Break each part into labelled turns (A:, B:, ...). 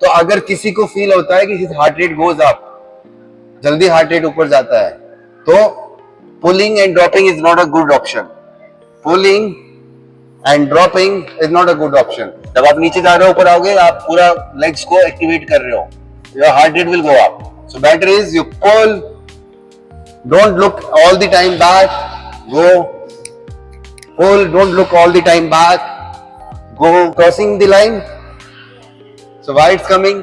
A: तो अगर किसी को फील होता है कि his heart rate goes up, जल्दी हार्ट रेट ऊपर जाता है, तो pulling and dropping is not a good option. Pulling and dropping is not a good option. जब आप नीचे जा रहे हो ऊपर आओगे, आप पूरा लेग्स को एक्टिवेट कर रहे हो, your heart rate will go up. So better is you pull, don't look all the time back, go pull, don't look all the time back, go crossing the line. So why it's coming?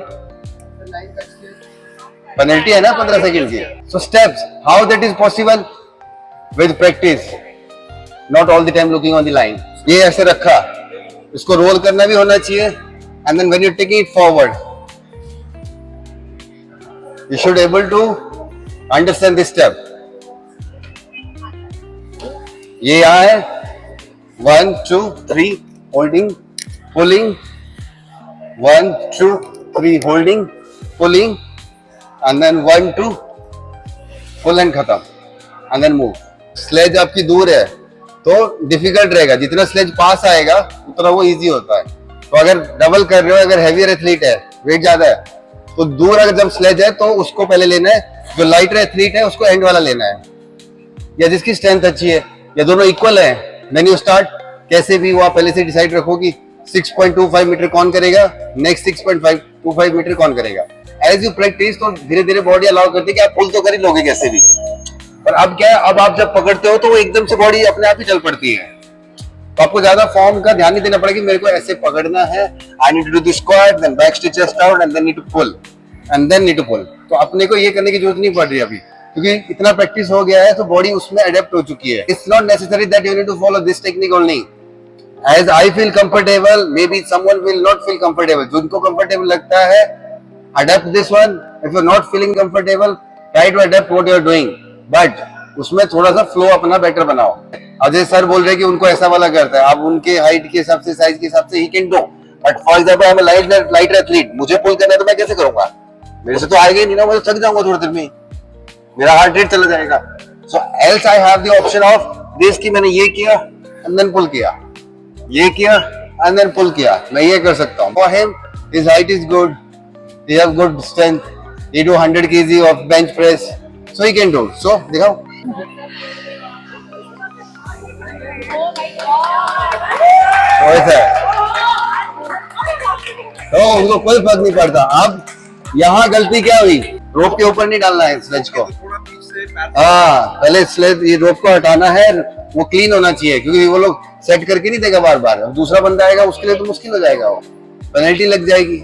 A: Penalty है ना 15 second की। So steps, how that is possible? With practice, not all the time looking on the line. ये ऐसे रखा, इसको role करना भी होना चाहिए, and then when you're taking it forward, you should able to understand this step. ये यहाँ है 1 2 3 holding, pulling, 1 2 3 holding, pulling, and then 1 2 pull and खत्म, and then move. स्लेज आपकी दूर है तो डिफिकल्ट रहेगा, जितना स्लेज पास आएगा उतना वो इजी होता है। तो अगर डबल कर रहे हो, अगर हैवियर एथलीट है, वेट ज्यादा है, तो दूर अगर जब स्लेज है तो उसको पहले लेना है, जो लाइटर एथलीट है उसको एंड वाला लेना है, या जिसकी स्ट्रेंथ अच्छी है, या दोनों इक्वल है। देन यू स्टार्ट, कैसे भी वो आप पहले से डिसाइड रखो कि 6.25 मीटर कौन करेगा, नेक्स्ट 6.25 मीटर कौन करेगा। एज यू प्रैक्टिस तो धीरे धीरे बॉडी अलाउ करती है कि आप पुल तो कर ही लोगे कैसे भी। पर अब क्या है, अब आप जब पकड़ते हो तो वो एकदम से बॉडी अपने आप ही चल पड़ती है, तो आपको ज्यादा फॉर्म का ध्यान नहीं देना पड़ेगा कि मेरे को ऐसे पकड़ना है, I need to do the squat, then back stitch chest out and then need to pull and then need to pull. तो अपने को ये करने की जरूरत नहीं पड़ रही अभी, क्योंकि इतना प्रैक्टिस हो गया है तो बॉडी उसमें अडेप्ट हो चुकी है। It's not necessary that you need to follow this technique only. As I feel comfortable, maybe someone will not feel comfortable. जिनको कंफर्टेबल लगता है, adept this one. If you are not feeling comfortable, try to adept what you are doing, but उसमें थोड़ा सा flow अपना better बनाओ। Ajay sir बोल रहे हैं कि उनको ऐसा वाला करता है, अब उनके हाइट के हिसाब से, साइज के हिसाब से ही can do, but for example I am light athlete, मुझे पुल करना है तो मैं कैसे करूंगा? मेरे से तो आएगा ही नहीं ना, मैं तो थक जाऊंगा थोड़ी देर में, मेरा हार्ट रेट चला जाएगा। So else I have the option of this कि मैंने ये किया एंड देन पुल किया, ये किया एंड देन पुल किया, मैं ये कर सकता हूँ। For him his height is good, he have good strength, he do 100 kg of bench press, so he can do. So दिखाओ, तो उनको कोई फर्क नहीं पड़ता। अब यहाँ गलती क्या हुई, रोप के ऊपर नहीं डालना है स्लेज को, हाँ पहले स्लेज ये रोप को हटाना है, वो क्लीन होना चाहिए, क्योंकि वो लोग सेट करके नहीं देगा बार बार। अब दूसरा बंदा आएगा उसके लिए तो मुश्किल हो जाएगा, वो पेनल्टी लग जाएगी।